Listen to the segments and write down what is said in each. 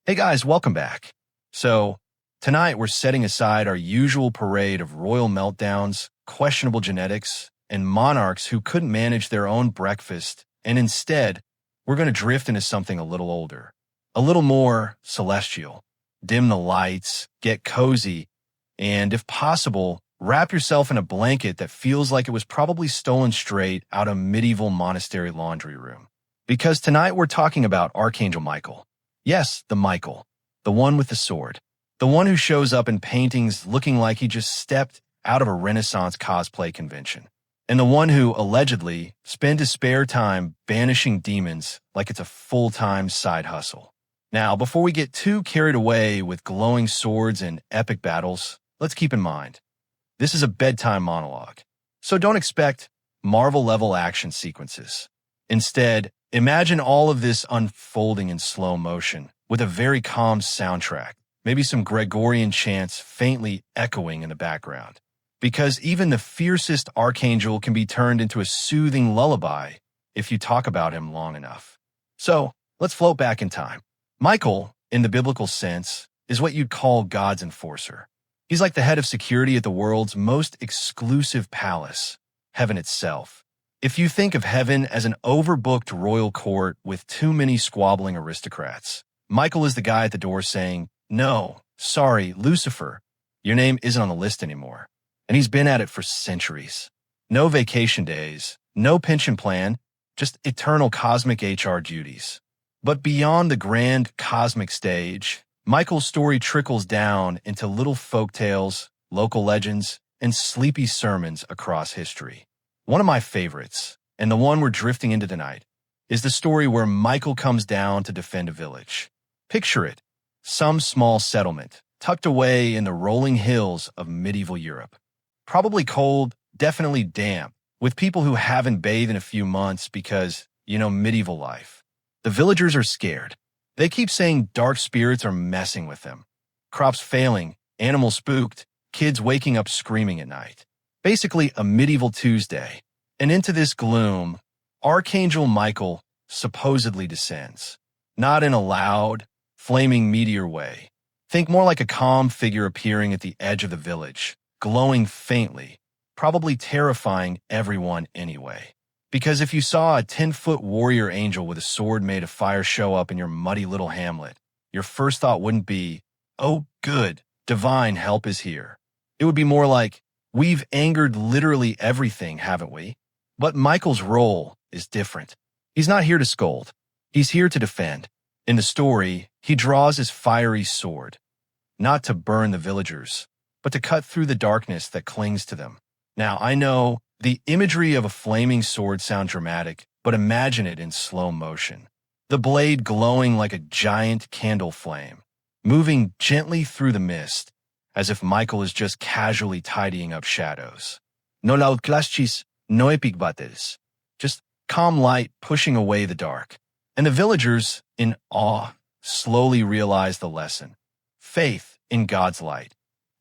Hey guys, welcome back. So, tonight we're setting aside our usual parade of royal meltdowns, questionable genetics, and monarchs who couldn't manage their own breakfast, and instead, we're going to drift into something a little older, a little more celestial. Dim the lights, get cozy, and if possible, wrap yourself in a blanket that feels like it was probably stolen straight out of medieval monastery laundry room. Because tonight we're talking about Archangel Michael. Yes, the Michael, the one with the sword, the one who shows up in paintings looking like he just stepped out of a Renaissance cosplay convention, and the one who allegedly spent his spare time banishing demons like it's a full-time side hustle. Now, before we get too carried away with glowing swords and epic battles, let's keep in mind, this is a bedtime monologue, so don't expect Marvel-level action sequences. Instead, imagine all of this unfolding in slow motion, with a very calm soundtrack, maybe some Gregorian chants faintly echoing in the background. Because even the fiercest archangel can be turned into a soothing lullaby if you talk about him long enough. So, let's float back in time. Michael, in the biblical sense, is what you'd call God's enforcer. He's like the head of security at the world's most exclusive palace, heaven itself. If you think of heaven as an overbooked royal court with too many squabbling aristocrats, Michael is the guy at the door saying, "No, sorry, Lucifer, your name isn't on the list anymore." And he's been at it for centuries. No vacation days, no pension plan, just eternal cosmic HR duties. But beyond the grand cosmic stage, Michael's story trickles down into little folk tales, local legends, and sleepy sermons across history. One of my favorites, and the one we're drifting into tonight, is the story where Michael comes down to defend a village. Picture it, some small settlement, tucked away in the rolling hills of medieval Europe. Probably cold, definitely damp, with people who haven't bathed in a few months because, medieval life. The villagers are scared. They keep saying dark spirits are messing with them. Crops failing, animals spooked, kids waking up screaming at night. Basically a medieval Tuesday, and into this gloom, Archangel Michael supposedly descends. Not in a loud, flaming meteor way. Think more like a calm figure appearing at the edge of the village, glowing faintly, probably terrifying everyone anyway. Because if you saw a 10-foot warrior angel with a sword made of fire show up in your muddy little hamlet, your first thought wouldn't be, "Oh, good, divine help is here." It would be more like, "We've angered literally everything, haven't we?" But Michael's role is different. He's not here to scold. He's here to defend. In the story, he draws his fiery sword, not to burn the villagers, but to cut through the darkness that clings to them. Now, I know the imagery of a flaming sword sounds dramatic, but imagine it in slow motion. The blade glowing like a giant candle flame, moving gently through the mist, as if Michael is just casually tidying up shadows. No loud clashes, no epic battles. Just calm light pushing away the dark. And the villagers, in awe, slowly realize the lesson. Faith in God's light,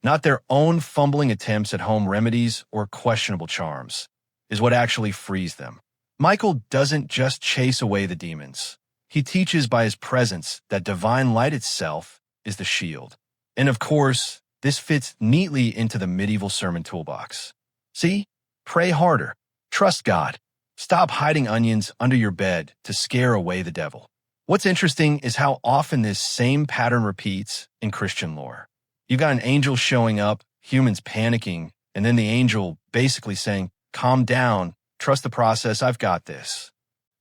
not their own fumbling attempts at home remedies or questionable charms, is what actually frees them. Michael doesn't just chase away the demons. He teaches by his presence that divine light itself is the shield. And of course, this fits neatly into the medieval sermon toolbox. See? Pray harder. Trust God. Stop hiding onions under your bed to scare away the devil. What's interesting is how often this same pattern repeats in Christian lore. You've got an angel showing up, humans panicking, and then the angel basically saying, "Calm down, trust the process, I've got this."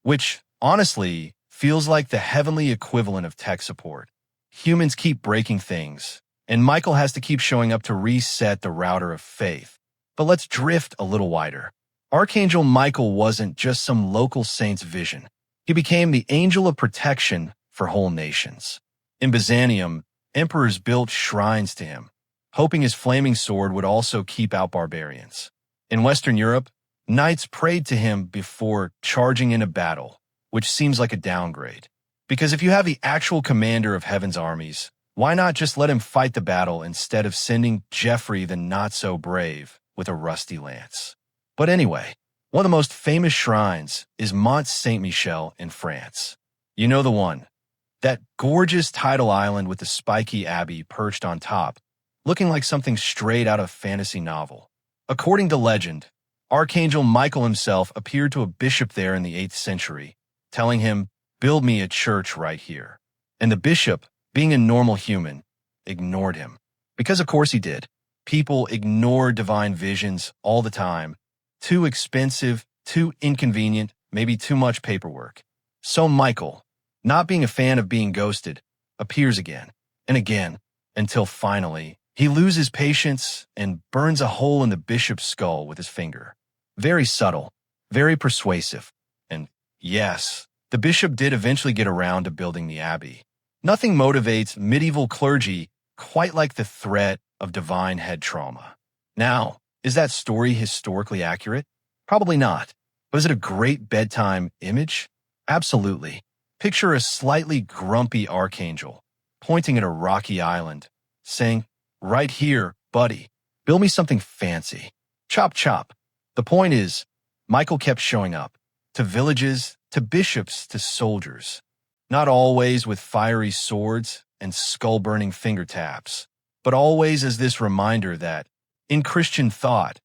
Which, honestly, feels like the heavenly equivalent of tech support. Humans keep breaking things, and Michael has to keep showing up to reset the router of faith. But let's drift a little wider. Archangel Michael wasn't just some local saint's vision. He became the angel of protection for whole nations. In Byzantium, emperors built shrines to him, hoping his flaming sword would also keep out barbarians. In Western Europe, knights prayed to him before charging into battle, which seems like a downgrade. Because if you have the actual commander of heaven's armies, why not just let him fight the battle instead of sending Geoffrey the not-so-brave with a rusty lance? But anyway, one of the most famous shrines is Mont Saint-Michel in France. You know the one. That gorgeous tidal island with the spiky abbey perched on top, looking like something straight out of a fantasy novel. According to legend, Archangel Michael himself appeared to a bishop there in the 8th century, telling him, "Build me a church right here." And the bishop, being a normal human, ignored him. Because of course he did. People ignore divine visions all the time. Too expensive, too inconvenient, maybe too much paperwork. So Michael, not being a fan of being ghosted, appears again and again until finally he loses patience and burns a hole in the bishop's skull with his finger. Very subtle, very persuasive. And yes, the bishop did eventually get around to building the abbey. Nothing motivates medieval clergy quite like the threat of divine head trauma. Now, is that story historically accurate? Probably not. But is it a great bedtime image? Absolutely. Picture a slightly grumpy archangel pointing at a rocky island, saying, "Right here, buddy, build me something fancy." Chop chop. The point is, Michael kept showing up, to villages, to bishops, to soldiers. Not always with fiery swords and skull-burning finger taps, but always as this reminder that, in Christian thought,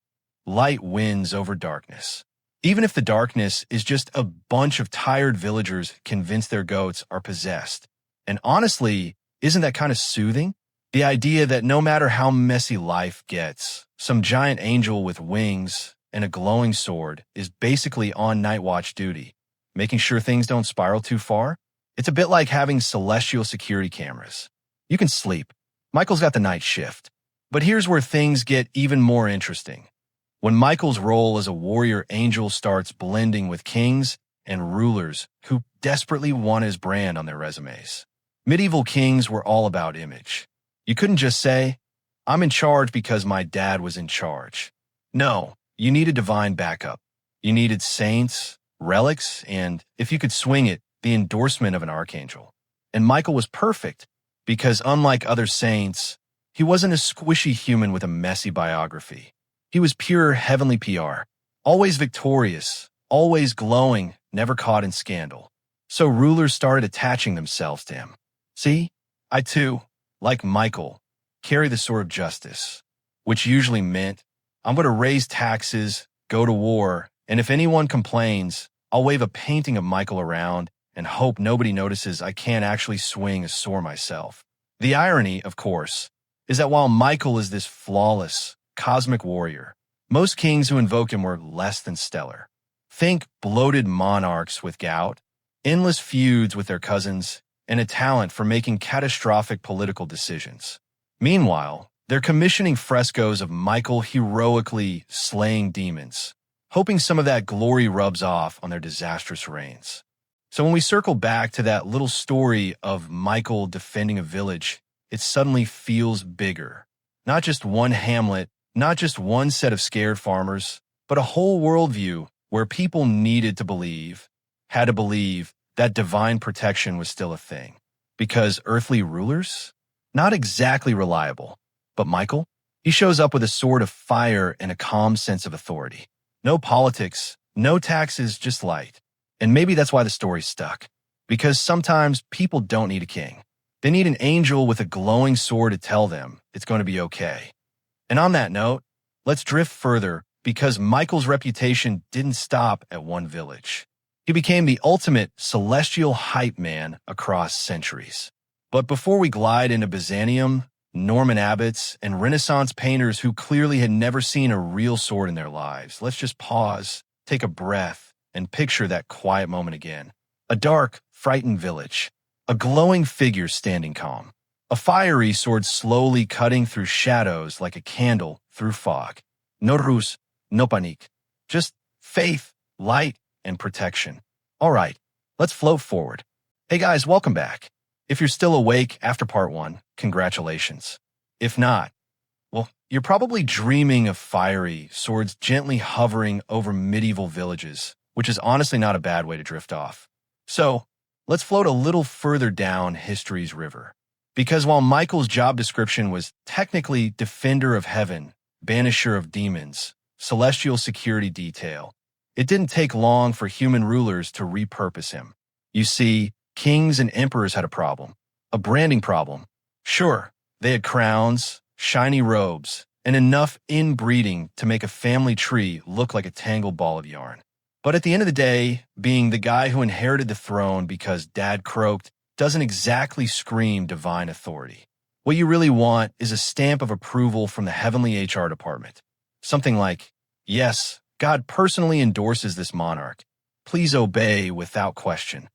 light wins over darkness. Even if the darkness is just a bunch of tired villagers convinced their goats are possessed. And honestly, isn't that kind of soothing? The idea that no matter how messy life gets, some giant angel with wings and a glowing sword is basically on night watch duty, making sure things don't spiral too far. It's a bit like having celestial security cameras. You can sleep. Michael's got the night shift. But here's where things get even more interesting. When Michael's role as a warrior angel starts blending with kings and rulers who desperately want his brand on their resumes. Medieval kings were all about image. You couldn't just say, "I'm in charge because my dad was in charge." No, you needed divine backup. You needed saints, relics, and, if you could swing it, the endorsement of an archangel. And Michael was perfect because, unlike other saints, he wasn't a squishy human with a messy biography. He was pure heavenly PR, always victorious, always glowing, never caught in scandal. So rulers started attaching themselves to him. See, I too, like Michael, carry the sword of justice, which usually meant I'm going to raise taxes, go to war, and if anyone complains, I'll wave a painting of Michael around and hope nobody notices I can't actually swing a sword myself. The irony, of course, is that while Michael is this flawless, cosmic warrior, most kings who invoke him were less than stellar. Think bloated monarchs with gout, endless feuds with their cousins, and a talent for making catastrophic political decisions. Meanwhile, they're commissioning frescoes of Michael heroically slaying demons, hoping some of that glory rubs off on their disastrous reigns. So when we circle back to that little story of Michael defending a village, it suddenly feels bigger. Not just one hamlet, not just one set of scared farmers, but a whole worldview where people needed to believe, had to believe, that divine protection was still a thing. Because earthly rulers? Not exactly reliable. But Michael? He shows up with a sword of fire and a calm sense of authority. No politics, no taxes, just light. And maybe that's why the story's stuck. Because sometimes people don't need a king. They need an angel with a glowing sword to tell them it's going to be okay. And on that note, let's drift further because Michael's reputation didn't stop at one village. He became the ultimate celestial hype man across centuries. But before we glide into Byzantium, Norman abbots, and Renaissance painters who clearly had never seen a real sword in their lives, let's just pause, take a breath, and picture that quiet moment again. A dark, frightened village. A glowing figure standing calm. A fiery sword slowly cutting through shadows like a candle through fog. No ruse, no panique. Just faith, light, and protection. All right, let's float forward. Hey guys, welcome back. If you're still awake after part 1, congratulations. If not, well, you're probably dreaming of fiery swords gently hovering over medieval villages, which is honestly not a bad way to drift off. So, let's float a little further down history's river. Because while Michael's job description was technically defender of heaven, banisher of demons, celestial security detail, it didn't take long for human rulers to repurpose him. You see, Kings and emperors had a problem, a branding problem. Sure, they had crowns, shiny robes, and enough inbreeding to make a family tree look like a tangled ball of yarn. But at the end of the day, being the guy who inherited the throne because dad croaked doesn't exactly scream divine authority. What you really want is a stamp of approval from the heavenly HR department. Something like, yes, God personally endorses this monarch. Please obey without question.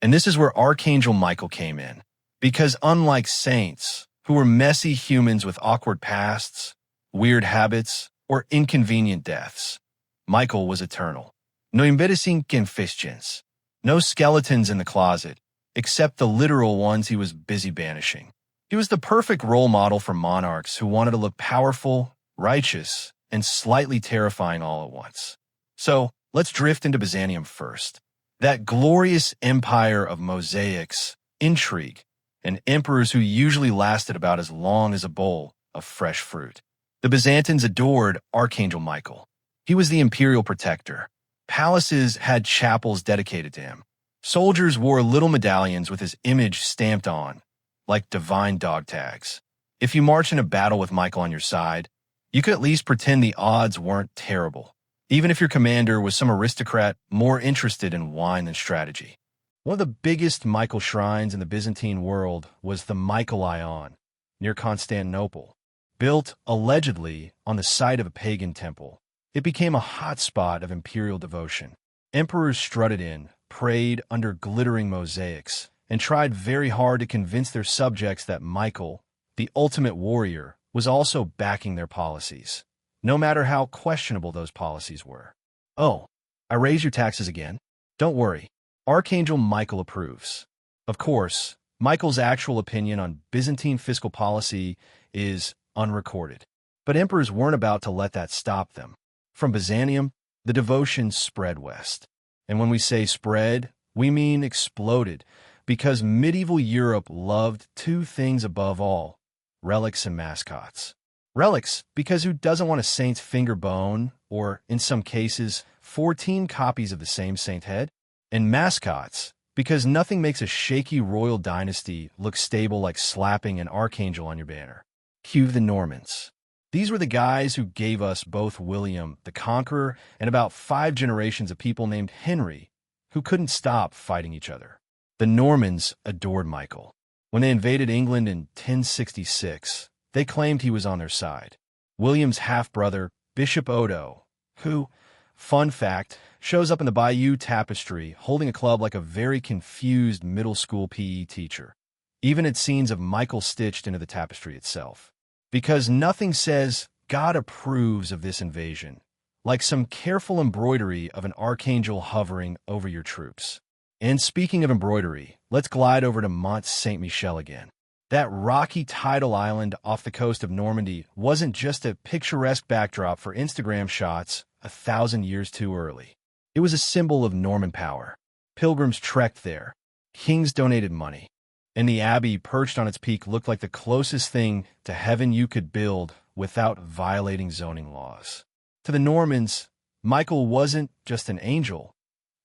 And this is where Archangel Michael came in. Because unlike saints, who were messy humans with awkward pasts, weird habits, or inconvenient deaths, Michael was eternal. No investigations, no skeletons in the closet, except the literal ones he was busy banishing. He was the perfect role model for monarchs who wanted to look powerful, righteous, and slightly terrifying all at once. So, let's drift into Byzantium first. That glorious empire of mosaics, intrigue, and emperors who usually lasted about as long as a bowl of fresh fruit. The Byzantines adored Archangel Michael. He was the imperial protector. Palaces had chapels dedicated to him. Soldiers wore little medallions with his image stamped on, like divine dog tags. If you marched in a battle with Michael on your side, you could at least pretend the odds weren't terrible, even if your commander was some aristocrat more interested in wine than strategy. One of the biggest Michael shrines in the Byzantine world was the Michaelion, near Constantinople. Built, allegedly, on the site of a pagan temple, it became a hotspot of imperial devotion. Emperors strutted in, prayed under glittering mosaics, and tried very hard to convince their subjects that Michael, the ultimate warrior, was also backing their policies, no matter how questionable those policies were. Oh, I raise your taxes again? Don't worry, Archangel Michael approves. Of course, Michael's actual opinion on Byzantine fiscal policy is unrecorded, but emperors weren't about to let that stop them. From Byzantium, the devotion spread west. And when we say spread, we mean exploded, because medieval Europe loved two things above all: relics and mascots. Relics, because who doesn't want a saint's finger bone, or, in some cases, 14 copies of the same saint head? And mascots, because nothing makes a shaky royal dynasty look stable like slapping an archangel on your banner. Cue the Normans. These were the guys who gave us both William the Conqueror and about 5 generations of people named Henry who couldn't stop fighting each other. The Normans adored Michael. When they invaded England in 1066, they claimed he was on their side. William's half-brother, Bishop Odo, who, fun fact, shows up in the Bayeux Tapestry holding a club like a very confused middle school PE teacher. Even had scenes of Michael stitched into the tapestry itself. Because nothing says God approves of this invasion, like some careful embroidery of an archangel hovering over your troops. And speaking of embroidery, let's glide over to Mont Saint-Michel again. That rocky tidal island off the coast of Normandy wasn't just a picturesque backdrop for Instagram shots 1,000 years too early. It was a symbol of Norman power. Pilgrims trekked there. Kings donated money. And the abbey perched on its peak looked like the closest thing to heaven you could build without violating zoning laws. To the Normans, Michael wasn't just an angel.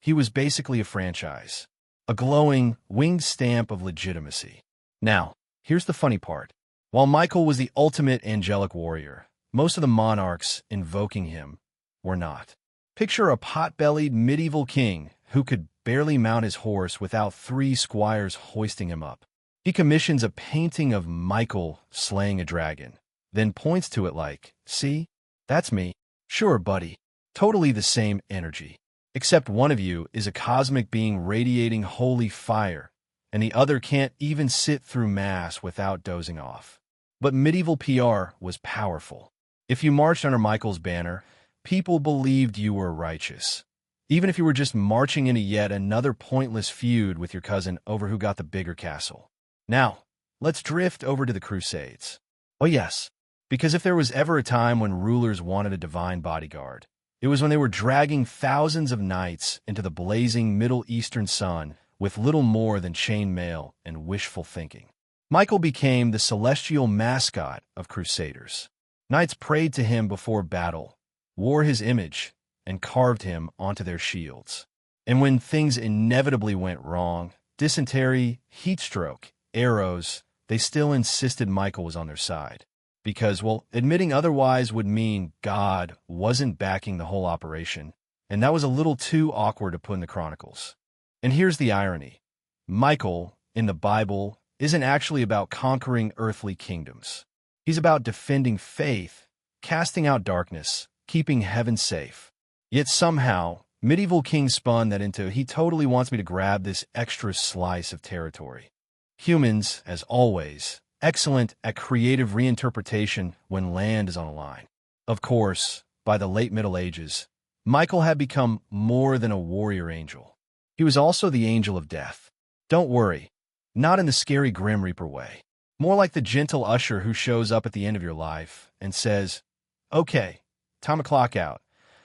He was basically a franchise, a glowing, winged stamp of legitimacy. Now, here's the funny part. While Michael was the ultimate angelic warrior, most of the monarchs invoking him were not. Picture a pot-bellied medieval king who could barely mount his horse without 3 squires hoisting him up. He commissions a painting of Michael slaying a dragon, then points to it like, "See? That's me." Sure, buddy. Totally the same energy. Except one of you is a cosmic being radiating holy fire, and the other can't even sit through Mass without dozing off. But medieval PR was powerful. If you marched under Michael's banner, people believed you were righteous, even if you were just marching into yet another pointless feud with your cousin over who got the bigger castle. Now, let's drift over to the Crusades. Oh yes, because if there was ever a time when rulers wanted a divine bodyguard, it was when they were dragging thousands of knights into the blazing Middle Eastern sun with little more than chain mail and wishful thinking. Michael became the celestial mascot of Crusaders. Knights prayed to him before battle, wore his image, and carved him onto their shields. And when things inevitably went wrong, dysentery, heat stroke, arrows, they still insisted Michael was on their side. Because, well, admitting otherwise would mean God wasn't backing the whole operation, and that was a little too awkward to put in the Chronicles. And here's the irony. Michael, in the Bible, isn't actually about conquering earthly kingdoms. He's about defending faith, casting out darkness, keeping heaven safe. Yet somehow, medieval kings spun that into, he totally wants me to grab this extra slice of territory. Humans, as always, excellent at creative reinterpretation when land is on the line. Of course, by the late Middle Ages, Michael had become more than a warrior angel. He was also the angel of death. Don't worry, not in the scary Grim Reaper way. More like the gentle usher who shows up at the end of your life and says, "Okay, time to clock out.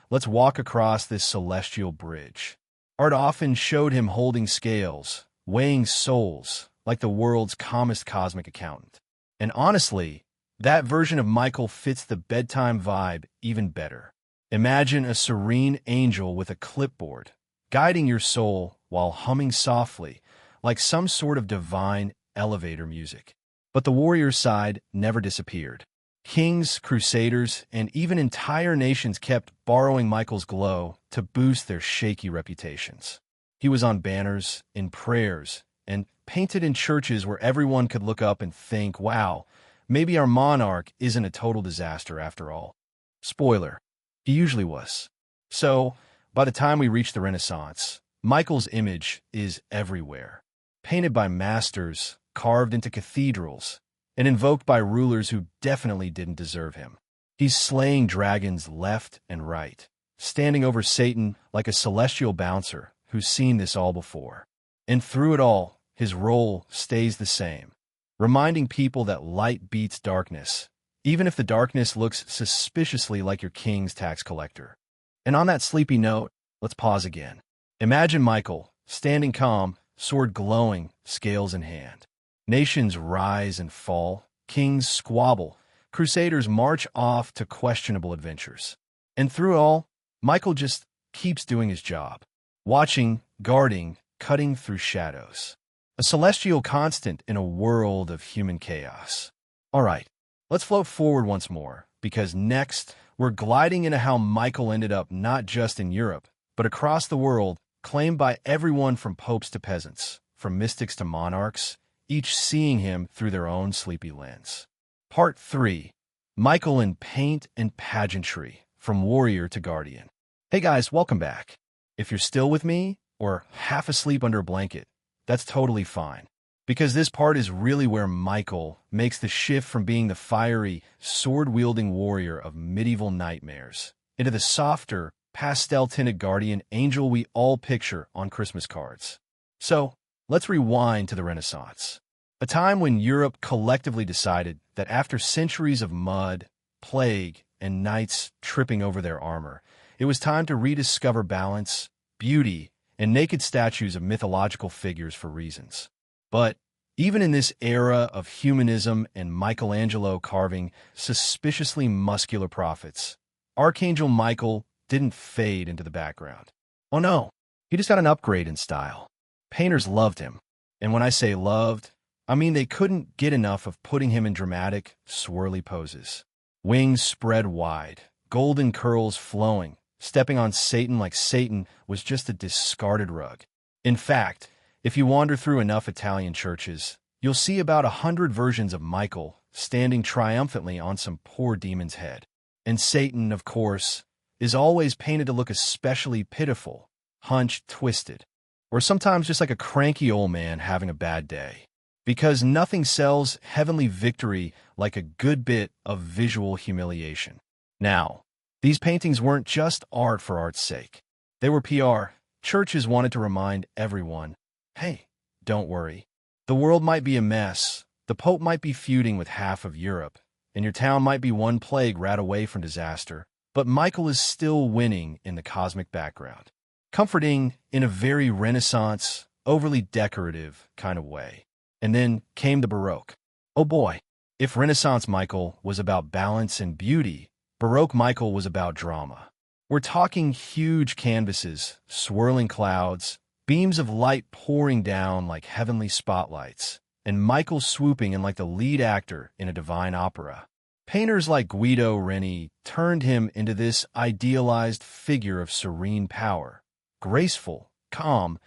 Let's walk across this celestial bridge." Art often showed him holding scales, weighing souls, like the world's calmest cosmic accountant. And honestly, that version of Michael fits the bedtime vibe even better. Imagine a serene angel with a clipboard, guiding your soul while humming softly, like some sort of divine elevator music. But the warrior side never disappeared. Kings, crusaders, and even entire nations kept borrowing Michael's glow to boost their shaky reputations. He was on banners, in prayers, and painted in churches where everyone could look up and think, wow, maybe our monarch isn't a total disaster after all. Spoiler, he usually was. So, by the time we reach the Renaissance, Michael's image is everywhere. Painted by masters, carved into cathedrals, and invoked by rulers who definitely didn't deserve him. He's slaying dragons left and right, standing over Satan like a celestial bouncer who's seen this all before. And through it all, his role stays the same, reminding people that light beats darkness, even if the darkness looks suspiciously like your king's tax collector. And on that sleepy note, let's pause again. Imagine Michael, standing calm, sword glowing, scales in hand. Nations rise and fall, kings squabble, crusaders march off to questionable adventures. And through it all, Michael just keeps doing his job, watching, guarding, cutting through shadows. A celestial constant in a world of human chaos. All right, let's float forward once more, because next, we're gliding into how Michael ended up not just in Europe, but across the world, claimed by everyone from popes to peasants, from mystics to monarchs, each seeing him through their own sleepy lens. Part 3. Michael in Paint and Pageantry, from Warrior to Guardian. Hey guys, welcome back. If you're still with me, or half asleep under a blanket, that's totally fine. Because this part is really where Michael makes the shift from being the fiery, sword-wielding warrior of medieval nightmares into the softer, pastel-tinted guardian angel we all picture on Christmas cards. So, let's rewind to the Renaissance, a time when Europe collectively decided that after centuries of mud, plague, and knights tripping over their armor, it was time to rediscover balance, beauty, and naked statues of mythological figures for reasons. But even in this era of humanism and Michelangelo carving suspiciously muscular prophets, Archangel Michael didn't fade into the background. Oh no, he just got an upgrade in style. Painters loved him. And when I say loved, I mean they couldn't get enough of putting him in dramatic, swirly poses. Wings spread wide, golden curls flowing, stepping on Satan like Satan was just a discarded rug. In fact, if you wander through enough Italian churches, you'll see about 100 versions of Michael standing triumphantly on some poor demon's head. And Satan, of course, is always painted to look especially pitiful, hunched, twisted, or sometimes just like a cranky old man having a bad day. Because nothing sells heavenly victory like a good bit of visual humiliation. Now, these paintings weren't just art for art's sake. They were PR. Churches wanted to remind everyone, hey, don't worry. The world might be a mess, the Pope might be feuding with half of Europe, and your town might be one plague rat away from disaster, but Michael is still winning in the cosmic background. Comforting in a very Renaissance, overly decorative kind of way. And then came the Baroque. Oh boy, if Renaissance Michael was about balance and beauty, Baroque Michael was about drama. We're talking huge canvases, swirling clouds, beams of light pouring down like heavenly spotlights, and Michael swooping in like the lead actor in a divine opera. Painters like Guido Reni turned him into this idealized figure of serene power, graceful, calm,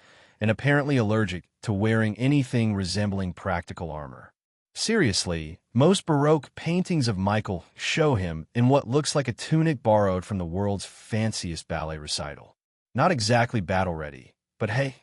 and apparently allergic to wearing anything resembling practical armor. Seriously, most Baroque paintings of Michael show him in what looks like a tunic borrowed from the world's fanciest ballet recital. Not exactly battle-ready, but hey,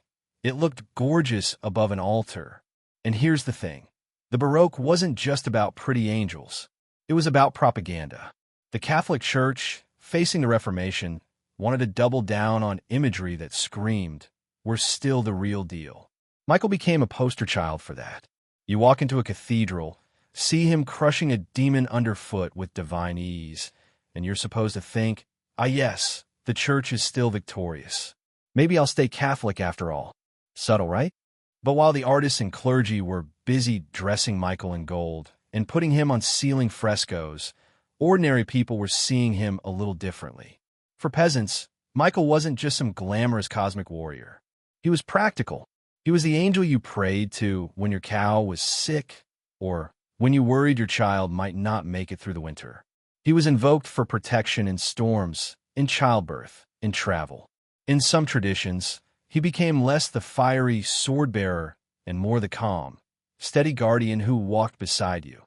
it looked gorgeous above an altar. And here's the thing. The Baroque wasn't just about pretty angels. It was about propaganda. The Catholic Church, facing the Reformation, wanted to double down on imagery that screamed, "We're still the real deal." Michael became a poster child for that. You walk into a cathedral, see him crushing a demon underfoot with divine ease, and you're supposed to think, ah yes, the church is still victorious. Maybe I'll stay Catholic after all. Subtle, right? But while the artists and clergy were busy dressing Michael in gold and putting him on ceiling frescoes, ordinary people were seeing him a little differently. For peasants, Michael wasn't just some glamorous cosmic warrior. He was practical. He was the angel you prayed to when your cow was sick or when you worried your child might not make it through the winter. He was invoked for protection in storms, in childbirth, in travel. In some traditions, he became less the fiery sword-bearer and more the calm, steady guardian who walked beside you,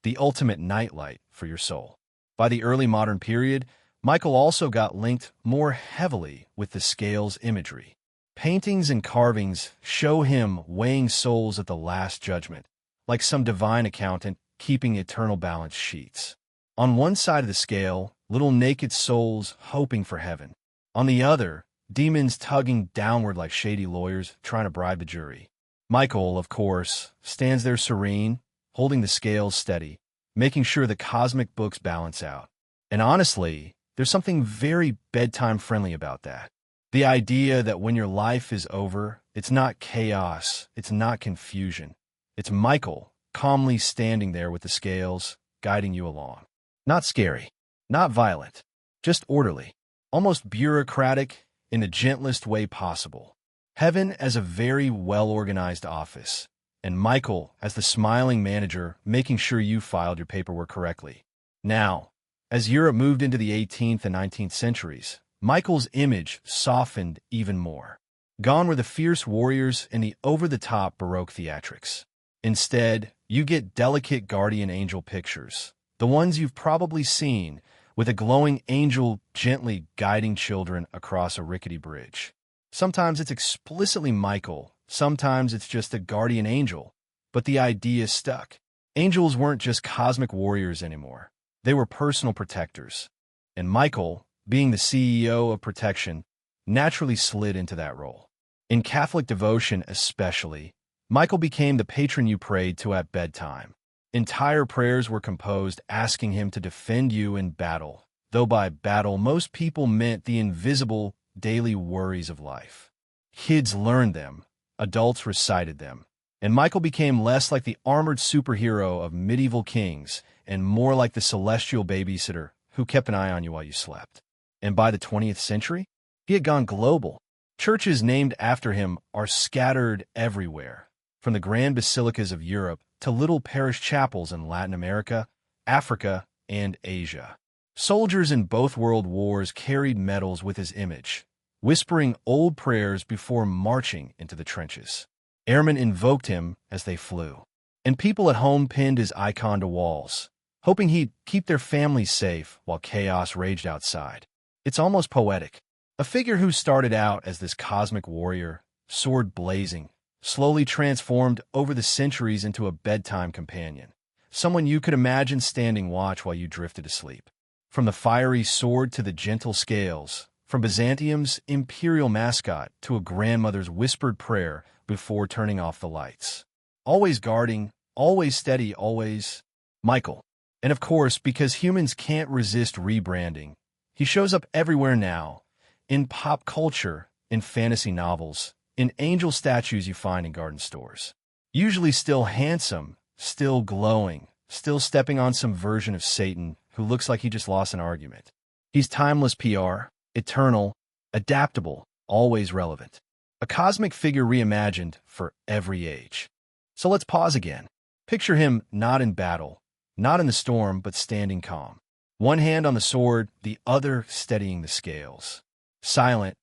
the ultimate nightlight for your soul. By the early modern period, Michael also got linked more heavily with the scales imagery. Paintings and carvings show him weighing souls at the Last Judgment, like some divine accountant keeping eternal balance sheets. On one side of the scale, little naked souls hoping for heaven. On the other, demons tugging downward like shady lawyers trying to bribe the jury. Michael, of course, stands there serene, holding the scales steady, making sure the cosmic books balance out. And honestly, there's something very bedtime-friendly about that. The idea that when your life is over, it's not chaos, it's not confusion. It's Michael calmly standing there with the scales, guiding you along. Not scary, not violent, just orderly, almost bureaucratic in the gentlest way possible. Heaven as a very well-organized office, and Michael as the smiling manager making sure you filed your paperwork correctly. Now, as Europe moved into the 18th and 19th centuries, Michael's image softened even more. Gone were the fierce warriors and the over-the-top Baroque theatrics. Instead, you get delicate guardian angel pictures, the ones you've probably seen, with a glowing angel gently guiding children across a rickety bridge. Sometimes it's explicitly Michael, sometimes it's just a guardian angel, but the idea stuck. Angels weren't just cosmic warriors anymore. They were personal protectors. And Michael, being the CEO of protection, naturally slid into that role. In Catholic devotion especially, Michael became the patron you prayed to at bedtime. Entire prayers were composed asking him to defend you in battle, though by battle most people meant the invisible daily worries of life. Kids learned them, adults recited them, and Michael became less like the armored superhero of medieval kings and more like the celestial babysitter who kept an eye on you while you slept. And by the 20th century, he had gone global. Churches named after him are scattered everywhere, from the grand basilicas of Europe to little parish chapels in Latin America, Africa, and Asia. Soldiers in both world wars carried medals with his image, whispering old prayers before marching into the trenches. Airmen invoked him as they flew, and people at home pinned his icon to walls, hoping he'd keep their families safe while chaos raged outside. It's almost poetic. A figure who started out as this cosmic warrior, sword blazing, slowly transformed over the centuries into a bedtime companion, someone you could imagine standing watch while you drifted asleep. From the fiery sword to the gentle scales, from Byzantium's imperial mascot to a grandmother's whispered prayer before turning off the lights. Always guarding, always steady, always Michael. And of course, because humans can't resist rebranding, he shows up everywhere now, in pop culture, in fantasy novels, in angel statues you find in garden stores. Usually still handsome, still glowing, still stepping on some version of Satan who looks like he just lost an argument. He's timeless PR, eternal, adaptable, always relevant. A cosmic figure reimagined for every age. So let's pause again. Picture him not in battle, not in the storm, but standing calm. One hand on the sword, the other steadying the scales. Silent,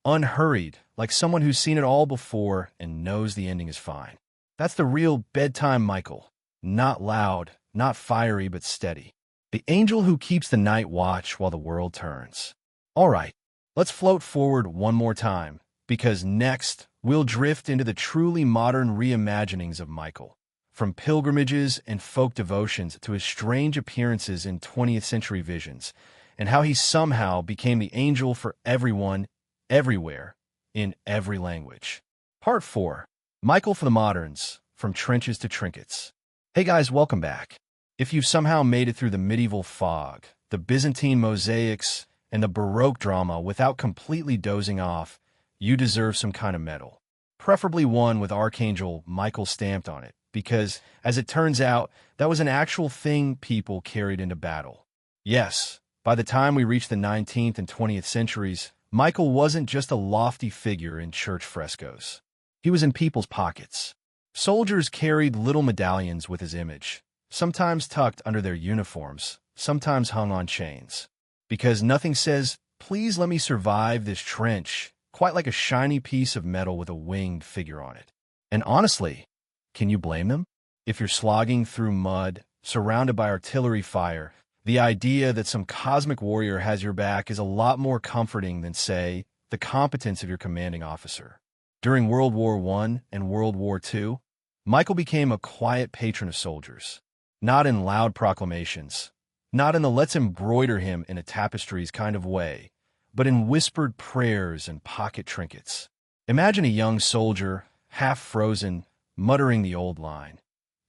unhurried, like someone who's seen it all before and knows the ending is fine. That's the real bedtime Michael. Not loud, not fiery, but steady. The angel who keeps the night watch while the world turns. All right, let's float forward one more time, because next we'll drift into the truly modern reimaginings of Michael. From pilgrimages and folk devotions to his strange appearances in 20th century visions, and how he somehow became the angel for everyone, everywhere, in every language. Part 4. Michael for the Moderns, From Trenches to Trinkets. Hey guys, welcome back. If you've somehow made it through the medieval fog, the Byzantine mosaics, and the Baroque drama without completely dozing off, you deserve some kind of medal. Preferably one with Archangel Michael stamped on it, because, as it turns out, that was an actual thing people carried into battle. Yes, by the time we reached the 19th and 20th centuries, Michael wasn't just a lofty figure in church frescoes. He was in people's pockets. Soldiers carried little medallions with his image, sometimes tucked under their uniforms, sometimes hung on chains. Because nothing says, "Please let me survive this trench," quite like a shiny piece of metal with a winged figure on it. And honestly, can you blame them? If you're slogging through mud, surrounded by artillery fire, the idea that some cosmic warrior has your back is a lot more comforting than, say, the competence of your commanding officer. During World War I and World War II, Michael became a quiet patron of soldiers. Not in loud proclamations, not in the "let's embroider him in a tapestries" kind of way, but in whispered prayers and pocket trinkets. Imagine a young soldier, half frozen, muttering the old line,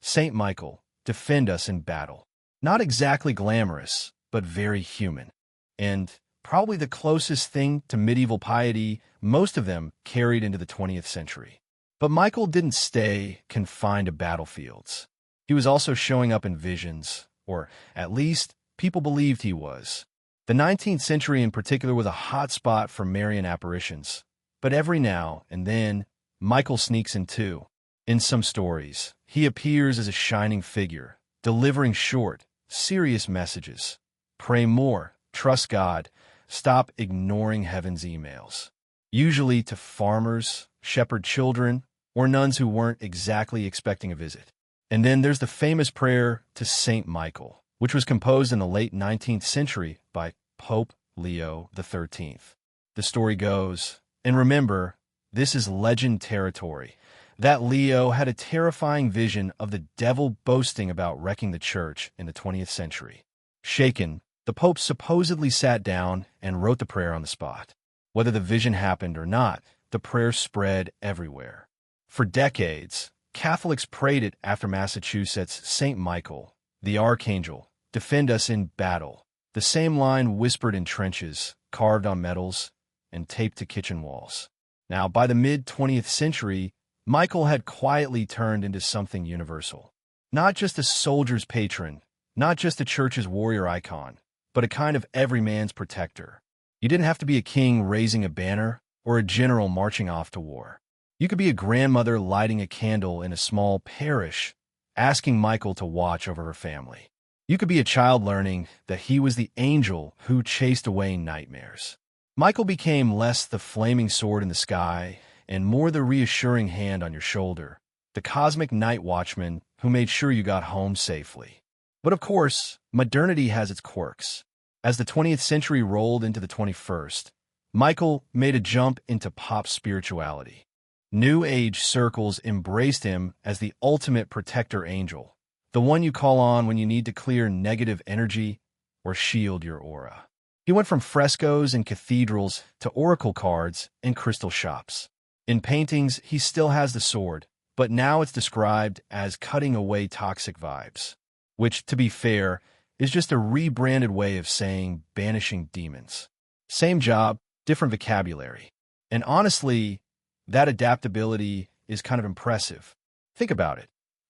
"Saint Michael, defend us in battle." Not exactly glamorous, but very human. And probably the closest thing to medieval piety most of them carried into the 20th century. But Michael didn't stay confined to battlefields. He was also showing up in visions, or at least people believed he was. The 19th century in particular was a hot spot for Marian apparitions. But every now and then, Michael sneaks in too. In some stories, he appears as a shining figure, delivering short, serious messages. Pray more, trust God, stop ignoring heaven's emails. Usually to farmers, shepherd children, or nuns who weren't exactly expecting a visit. And then there's the famous prayer to Saint Michael, which was composed in the late 19th century by Pope Leo XIII. The story goes, and remember, this is legend territory, that Leo had a terrifying vision of the devil boasting about wrecking the church in the 20th century. Shaken, the Pope supposedly sat down and wrote the prayer on the spot. Whether the vision happened or not, the prayer spread everywhere. For decades, Catholics prayed it after Massachusetts' St. Michael, the Archangel, defend us in battle. The same line whispered in trenches, carved on metals, and taped to kitchen walls. Now, by the mid-20th century, Michael had quietly turned into something universal. Not just a soldier's patron, not just a church's warrior icon, but a kind of every man's protector. You didn't have to be a king raising a banner or a general marching off to war. You could be a grandmother lighting a candle in a small parish, asking Michael to watch over her family. You could be a child learning that he was the angel who chased away nightmares. Michael became less the flaming sword in the sky and more the reassuring hand on your shoulder, the cosmic night watchman who made sure you got home safely. But of course, modernity has its quirks. As the 20th century rolled into the 21st, Michael made a jump into pop spirituality. New Age circles embraced him as the ultimate protector angel, the one you call on when you need to clear negative energy or shield your aura. He went from frescoes in cathedrals to oracle cards in crystal shops. In paintings, he still has the sword, but now it's described as cutting away toxic vibes, which, to be fair, is just a rebranded way of saying banishing demons. Same job, different vocabulary. And honestly, that adaptability is kind of impressive. Think about it.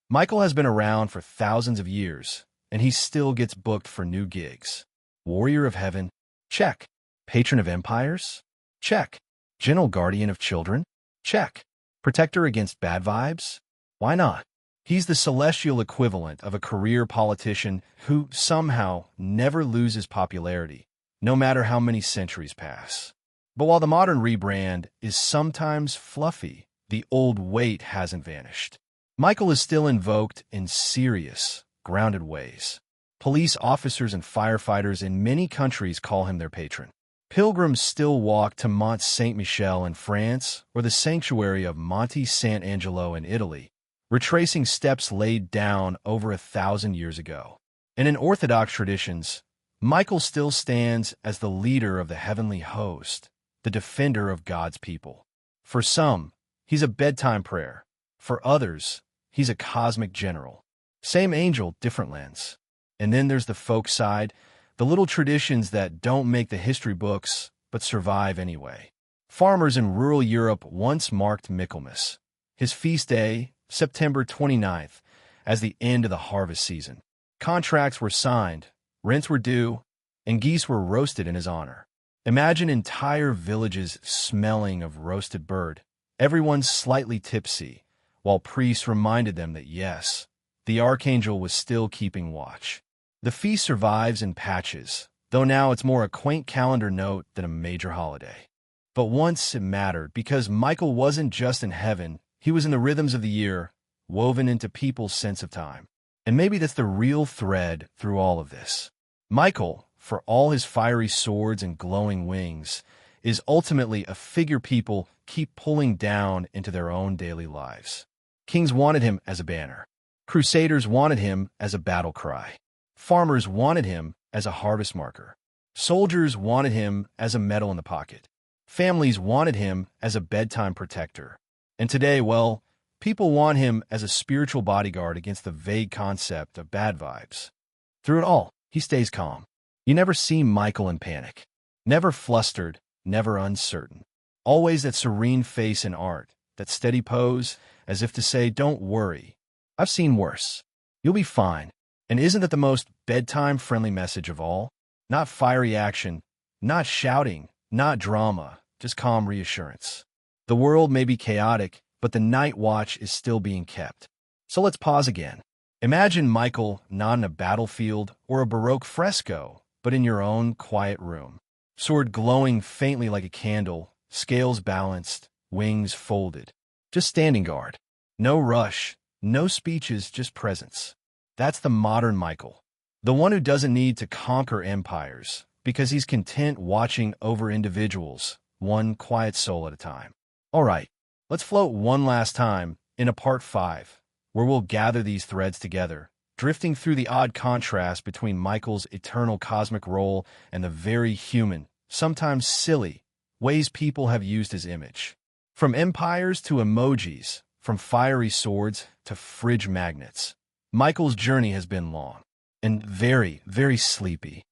Michael has been around for thousands of years, and he still gets booked for new gigs. Warrior of Heaven? Check. Patron of Empires? Check. Gentle Guardian of Children? Check. Protector against bad vibes? Why not? He's the celestial equivalent of a career politician who somehow never loses popularity, no matter how many centuries pass. But while the modern rebrand is sometimes fluffy, the old weight hasn't vanished. Michael is still invoked in serious, grounded ways. Police officers and firefighters in many countries call him their patron. Pilgrims still walk to Mont Saint-Michel in France or the sanctuary of Monte Sant'Angelo in Italy, retracing steps laid down over 1,000 years ago. And in Orthodox traditions, Michael still stands as the leader of the heavenly host, the defender of God's people. For some, he's a bedtime prayer. For others, he's a cosmic general. Same angel, different lens. And then there's the folk side, the little traditions that don't make the history books, but survive anyway. Farmers in rural Europe once marked Michaelmas, his feast day, September 29th, as the end of the harvest season. Contracts were signed, rents were due, and geese were roasted in his honor. Imagine entire villages smelling of roasted bird, everyone slightly tipsy, while priests reminded them that yes, the archangel was still keeping watch. The feast survives in patches, though now it's more a quaint calendar note than a major holiday. But once it mattered because Michael wasn't just in heaven, he was in the rhythms of the year, woven into people's sense of time. And maybe that's the real thread through all of this. Michael, for all his fiery swords and glowing wings, is ultimately a figure people keep pulling down into their own daily lives. Kings wanted him as a banner. Crusaders wanted him as a battle cry. Farmers wanted him as a harvest marker. Soldiers wanted him as a medal in the pocket. Families wanted him as a bedtime protector. And today, well, people want him as a spiritual bodyguard against the vague concept of bad vibes. Through it all, he stays calm. You never see Michael in panic. Never flustered, never uncertain. Always that serene face in art, that steady pose, as if to say, don't worry. I've seen worse. You'll be fine. And isn't that the most bedtime-friendly message of all? Not fiery action, not shouting, not drama, just calm reassurance. The world may be chaotic, but the night watch is still being kept. So let's pause again. Imagine Michael not in a battlefield or a Baroque fresco, but in your own quiet room. Sword glowing faintly like a candle, scales balanced, wings folded. Just standing guard. No rush, no speeches, just presence. That's the modern Michael. The one who doesn't need to conquer empires, because he's content watching over individuals, one quiet soul at a time. All right, let's float one last time in a part 5, where we'll gather these threads together, drifting through the odd contrast between Michael's eternal cosmic role and the very human, sometimes silly, ways people have used his image. From empires to emojis, from fiery swords to fridge magnets, Michael's journey has been long and very, very sleepy.